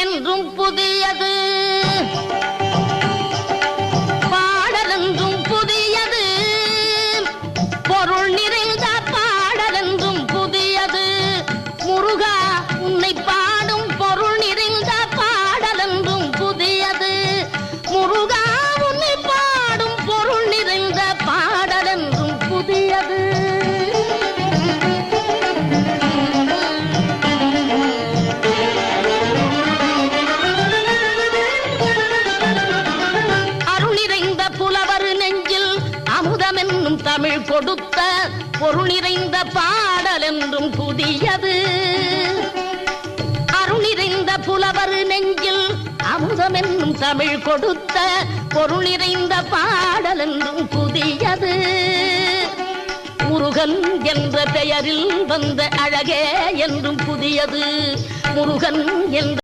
என்றும் புதியது, பாடலென்றும் புதியது, பொருள் நிறைந்த பாடலென்றும் புதியது. முருகா உன்னை பாடும் பொருள் நிறைந்த பாடலென்றும் புதியது. முருகா உன்னை பாடும் பொருள் நிறைந்த பாடலென்றும் புதியது. தமிழ் கொடுத்த பொருள் நிறைந்த பாடல் என்றும் புதியது. அருள் நிறைந்த புலவர் நெஞ்சில் அமுதம் என்னும் தமிழ் கொடுத்த பொருள் நிறைந்த பாடல் என்றும் புதியது. முருகன் என்ற பெயரில் வந்த அழகே என்றும் புதியது. முருகன் என்ற